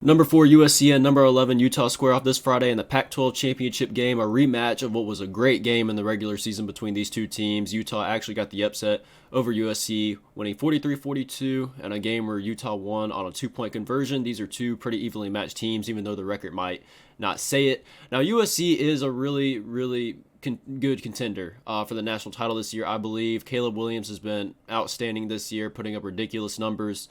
Number 4 USC and number 11 Utah square off this Friday in the Pac-12 championship game, a rematch of what was a great game in the regular season between these two teams. Utah actually got the upset over USC, winning 43-42, and a game where Utah won on a two-point conversion. These are two pretty evenly matched teams, even though the record might not say it. Now, USC is a really good contender for the national title this year, I believe. Caleb Williams has been outstanding this year, putting up ridiculous numbers.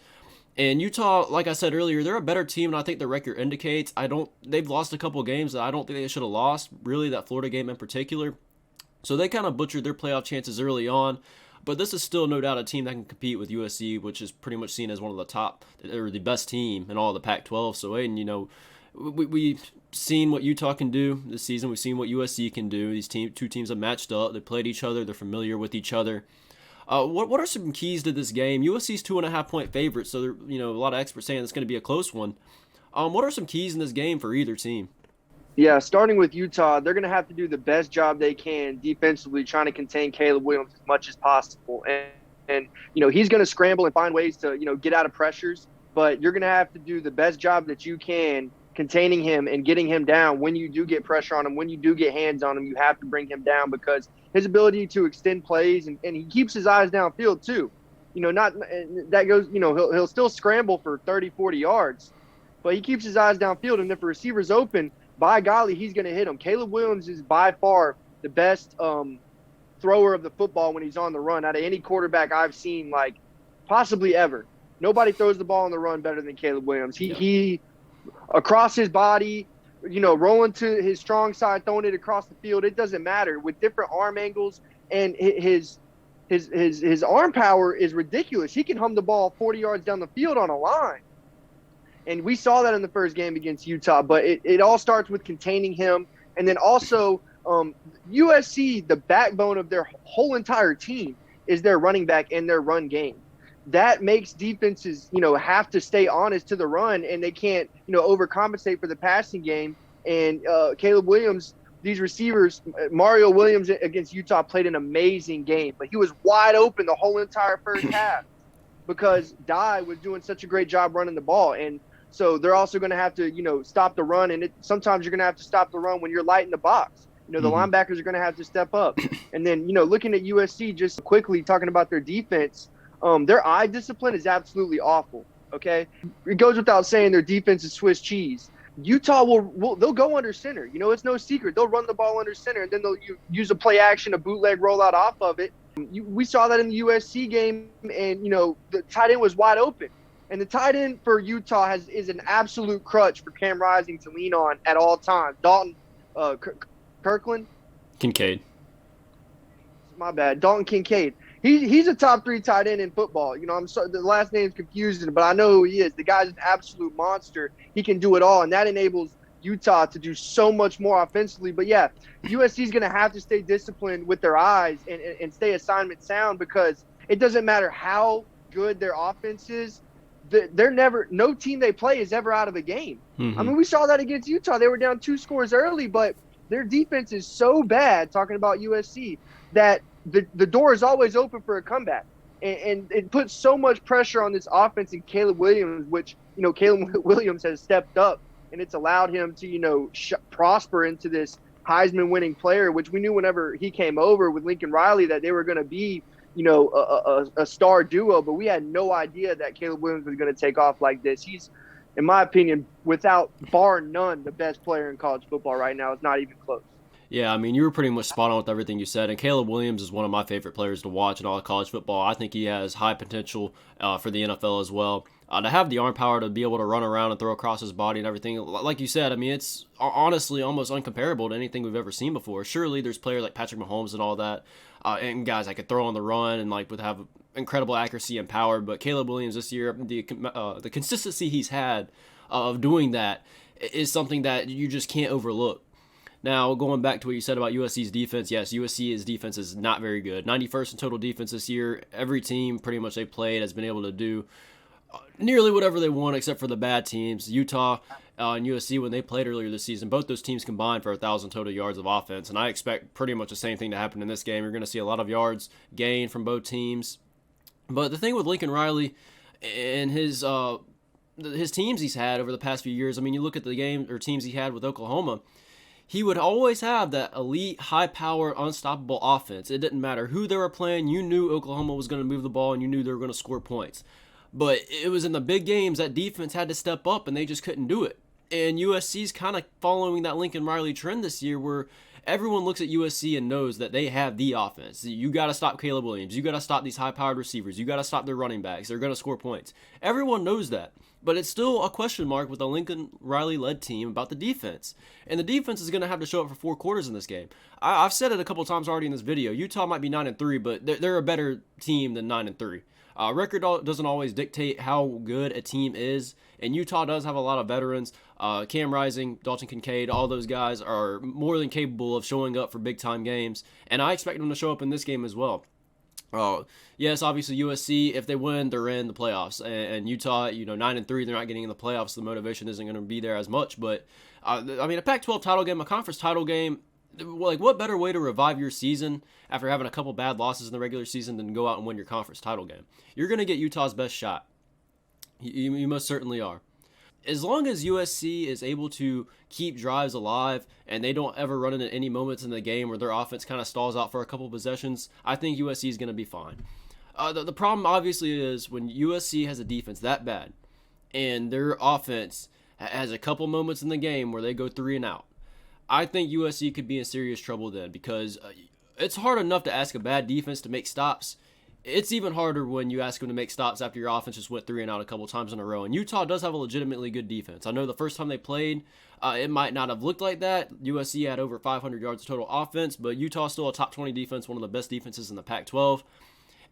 And Utah, like I said earlier, they're a better team than I think the record indicates. They've lost a couple games that I don't think they should have lost, really, that Florida game in particular. So they kind of butchered their playoff chances early on. But this is still no doubt a team that can compete with USC, which is pretty much seen as one of the top, or the best team in all of the Pac-12. So, Aiden, we've seen what Utah can do this season. We've seen what USC can do. These two teams have matched up. They played each other. They're familiar with each other. What are some keys to this game? USC's 2.5-point favorite, so a lot of experts saying it's going to be a close one. What are some keys in this game for either team? Yeah, starting with Utah, they're going to have to do the best job they can defensively, trying to contain Caleb Williams as much as possible. And he's going to scramble and find ways to, get out of pressures, but you're going to have to do the best job that you can containing him and getting him down. When you do get pressure on him, when you do get hands on him, you have to bring him down because his ability to extend plays and he keeps his eyes downfield too. Not that goes, he'll still scramble for 30, 40 yards, but he keeps his eyes downfield. And if a receiver's open, by golly, he's going to hit him. Caleb Williams is by far the best thrower of the football when he's on the run out of any quarterback I've seen, like possibly ever. Nobody throws the ball on the run better than Caleb Williams. He across his body, rolling to his strong side, throwing it across the field. It doesn't matter with different arm angles, and his arm power is ridiculous. He can hum the ball 40 yards down the field on a line. And we saw that in the first game against Utah, but it all starts with containing him. And then also USC, the backbone of their whole entire team is their running back and their run game. That makes defenses, have to stay honest to the run, and they can't, overcompensate for the passing game. And Caleb Williams, these receivers, Mario Williams against Utah played an amazing game, but he was wide open the whole entire first half because Dye was doing such a great job running the ball. And so they're also going to have to, stop the run. And sometimes you're going to have to stop the run when you're light in the box. The linebackers are going to have to step up. And then, looking at USC, just quickly talking about their defense, their eye discipline is absolutely awful. Okay. It goes without saying their defense is Swiss cheese. Utah they'll go under center. It's no secret. They'll run the ball under center, and then they'll use a play action, a bootleg rollout off of it. We saw that in the USC game, and, the tight end was wide open. And the tight end for Utah is an absolute crutch for Cam Rising to lean on at all times. Dalton Kirkland? Kincaid. My bad. Dalton Kincaid. He's a top 3 tight end in football. I'm sorry, the last name's confusing, but I know who he is. The guy's an absolute monster. He can do it all, and that enables Utah to do so much more offensively. But, yeah, USC's going to have to stay disciplined with their eyes and stay assignment sound because it doesn't matter how good their offense is. No team they play is ever out of a game. I mean, we saw that against Utah. They were down 2 scores early, but their defense is so bad, talking about USC, that the door is always open for a comeback. And it puts so much pressure on this offense and Caleb Williams, which, Caleb Williams has stepped up, and it's allowed him to, prosper into this Heisman-winning player, which we knew whenever he came over with Lincoln Riley that they were going to be a star duo, but we had no idea that Caleb Williams was going to take off like this. He's, in my opinion, without bar none, the best player in college football right now. It's not even close. Yeah, I mean, you were pretty much spot on with everything you said. And Caleb Williams is one of my favorite players to watch in all of college football. I think he has high potential for the NFL as well. To have the arm power to be able to run around and throw across his body and everything, like you said, I mean, it's honestly almost uncomparable to anything we've ever seen before. Surely there's players like Patrick Mahomes and all that, and guys that could throw on the run and would have incredible accuracy and power. But Caleb Williams this year, the consistency he's had of doing that is something that you just can't overlook. Now, going back to what you said about USC's defense, yes, USC's defense is not very good. 91st in total defense this year. Every team pretty much they played has been able to do nearly whatever they want except for the bad teams. Utah and USC, when they played earlier this season, both those teams combined for 1,000 total yards of offense, and I expect pretty much the same thing to happen in this game. You're going to see a lot of yards gained from both teams. But the thing with Lincoln Riley and his his teams he's had over the past few years. I mean, you look at the game or teams he had with Oklahoma, he would always have that elite, high-power, unstoppable offense. It didn't matter who they were playing. You knew Oklahoma was going to move the ball, and you knew they were going to score points. But it was in the big games that defense had to step up, and they just couldn't do it. And USC's kind of following that Lincoln Riley trend this year where everyone looks at USC and knows that they have the offense. You got to stop Caleb Williams. You got to stop these high-powered receivers. You got to stop their running backs. They're going to score points. Everyone knows that. But it's still a question mark with a Lincoln Riley-led team about the defense. And the defense is going to have to show up for 4 quarters in this game. I've said it a couple times already in this video. Utah might be 9-3, but they're a better team than 9-3. Record doesn't always dictate how good a team is, and Utah does have a lot of veterans. Cam Rising, Dalton Kincaid, all those guys are more than capable of showing up for big-time games, and I expect them to show up in this game as well. Yes, obviously USC, if they win, they're in the playoffs. And Utah, 9-3, they're not getting in the playoffs. The motivation isn't going to be there as much. But, I mean, a Pac-12 title game, a conference title game, like, what better way to revive your season after having a couple bad losses in the regular season than go out and win your conference title game? You're going to get Utah's best shot. You most certainly are. As long as USC is able to keep drives alive and they don't ever run into any moments in the game where their offense kind of stalls out for a couple possessions, I think USC is going to be fine. The problem obviously is when USC has a defense that bad and their offense has a couple moments in the game where they go 3 and out. I think USC could be in serious trouble then because it's hard enough to ask a bad defense to make stops. It's even harder when you ask them to make stops after your offense just went 3 and out a couple times in a row. And Utah does have a legitimately good defense. I know the first time they played, it might not have looked like that. USC had over 500 yards of total offense, but Utah's still a top 20 defense, one of the best defenses in the Pac-12.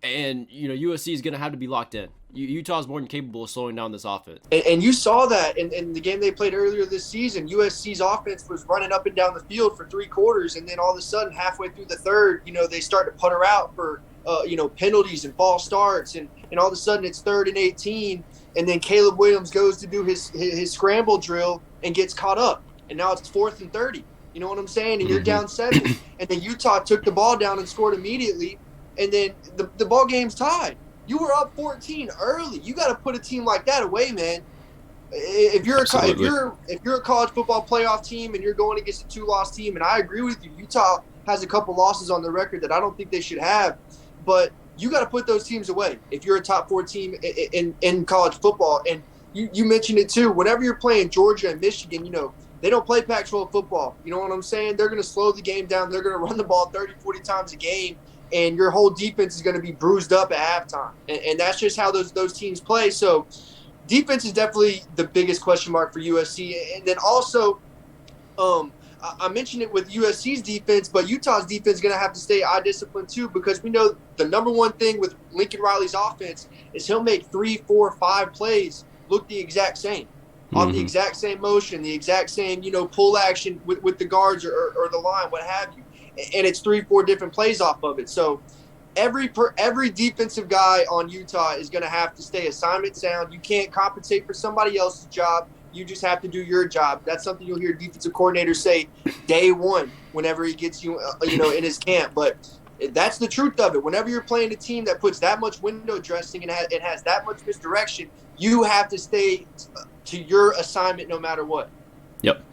And, USC is going to have to be locked in. Utah's more than capable of slowing down this offense. And you saw that in the game they played earlier this season. USC's offense was running up and down the field for 3 quarters, and then all of a sudden, halfway through the third, they start to putter out for penalties and false starts, and all of a sudden it's 3rd and 18, and then Caleb Williams goes to do his scramble drill and gets caught up, and now it's 4th and 30. You know what I'm saying? And you're down 7, and then Utah took the ball down and scored immediately, and then the ball game's tied. You were up 14 early. You got to put a team like that away, man. If you're a college football playoff team and you're going against a 2-loss team, and I agree with you, Utah has a couple losses on the record that I don't think they should have. But you got to put those teams away if you're a top 4 team in college football. And you mentioned it too. Whenever you're playing Georgia and Michigan, they don't play Pac-12 football. You know what I'm saying? They're going to slow the game down. They're going to run the ball 30, 40 times a game, and your whole defense is going to be bruised up at halftime. And that's just how those teams play. So defense is definitely the biggest question mark for USC. And then also I mentioned it with USC's defense, but Utah's defense is going to have to stay eye disciplined too, because we know the number one thing with Lincoln Riley's offense is he'll make 3, 4, 5 plays look the exact same, on the exact same motion, the exact same, pull action with the guards or the line, what have you. And it's 3, 4 different plays off of it. So every defensive guy on Utah is going to have to stay assignment sound. You can't compensate for somebody else's job. You just have to do your job. That's something you'll hear defensive coordinators say day one whenever he gets you, in his camp. But that's the truth of it. Whenever you're playing a team that puts that much window dressing and it has that much misdirection, you have to stay to your assignment no matter what. Yep.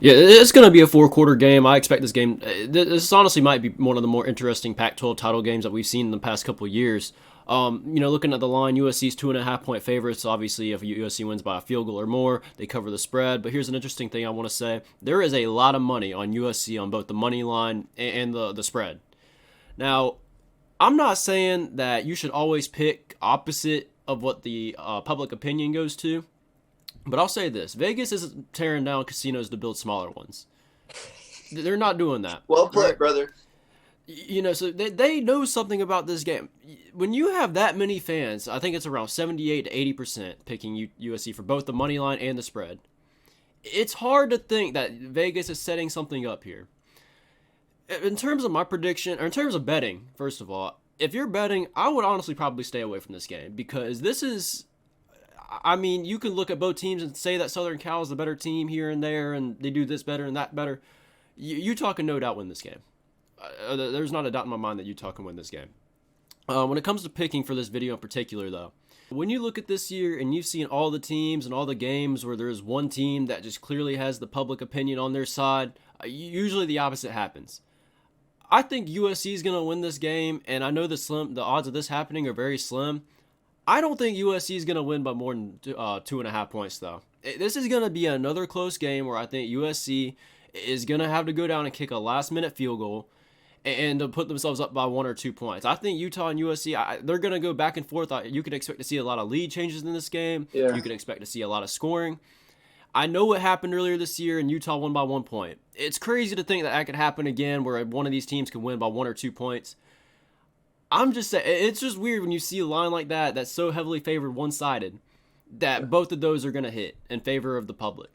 Yeah, it's going to be a 4-quarter game. I expect this game. This honestly might be one of the more interesting Pac-12 title games that we've seen in the past couple of years. Looking at the line, USC's 2.5-point favorites. Obviously, if USC wins by a field goal or more, they cover the spread. But here's an interesting thing I want to say. There is a lot of money on USC on both the money line and the spread. Now, I'm not saying that you should always pick opposite of what the public opinion goes to. But I'll say this. Vegas isn't tearing down casinos to build smaller ones. They're not doing that. Well put, brother. So they know something about this game. When you have that many fans, I think it's around 78 to 80% picking USC for both the money line and the spread. It's hard to think that Vegas is setting something up here. In terms of my prediction, or in terms of betting, first of all, if you're betting, I would honestly probably stay away from this game because this is... you can look at both teams and say that Southern Cal is the better team here and there, and they do this better and that better. Utah can no doubt win this game. There's not a doubt in my mind that Utah can win this game. When it comes to picking for this video in particular, though, When you look at this year and you've seen all the teams and all the games where there's one team that just clearly has the public opinion on their side, usually the opposite happens. I think USC is going to win this game, and I know the odds of this happening are very slim. I don't think USC is going to win by more than 2.5 points, though. This is going to be another close game where I think USC is going to have to go down and kick a last-minute field goal and to put themselves up by 1 or 2 points. I think Utah and USC, they're going to go back and forth. You can expect to see a lot of lead changes in this game. Yeah. You can expect to see a lot of scoring. I know what happened earlier this year, and Utah won by 1 point. It's crazy to think that could happen again, where one of these teams can win by 1 or 2 points. I'm just saying, it's just weird when you see a line like that that's so heavily favored one-sided, that both of those are going to hit in favor of the public.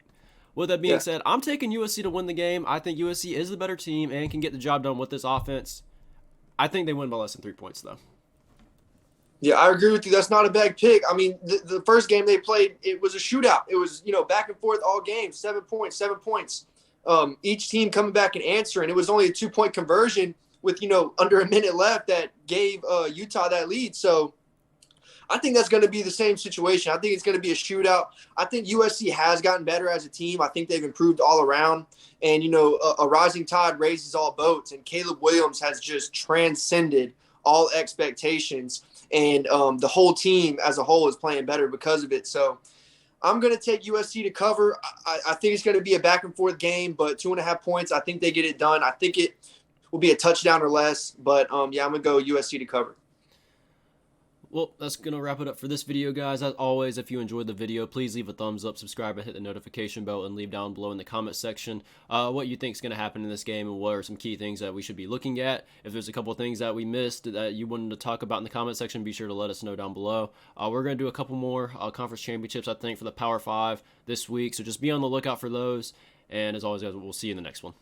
With that being said, I'm taking USC to win the game. I think USC is the better team and can get the job done with this offense. I think they win by less than 3 points, though. Yeah, I agree with you. That's not a bad pick. I mean, the first game they played, it was a shootout. It was, back and forth all game, 7 points, 7 points. Each team coming back and answering. It was only a 2-point conversion with, under a minute left that gave Utah that lead. So I think that's going to be the same situation. I think it's going to be a shootout. I think USC has gotten better as a team. I think they've improved all around. And, a rising tide raises all boats. And Caleb Williams has just transcended all expectations. And the whole team as a whole is playing better because of it. So I'm going to take USC to cover. I think it's going to be a back-and-forth game, but 2.5 points, I think they get it done. I think it will be a touchdown or less. But, I'm going to go USC to cover. Well, that's going to wrap it up for this video, guys. As always, if you enjoyed the video, please leave a thumbs up, subscribe, and hit the notification bell, and leave down below in the comment section what you think is going to happen in this game and what are some key things that we should be looking at. If there's a couple of things that we missed that you wanted to talk about in the comment section, be sure to let us know down below. We're going to do a couple more conference championships, I think, for the Power 5 this week, so just be on the lookout for those. And as always, guys, we'll see you in the next one.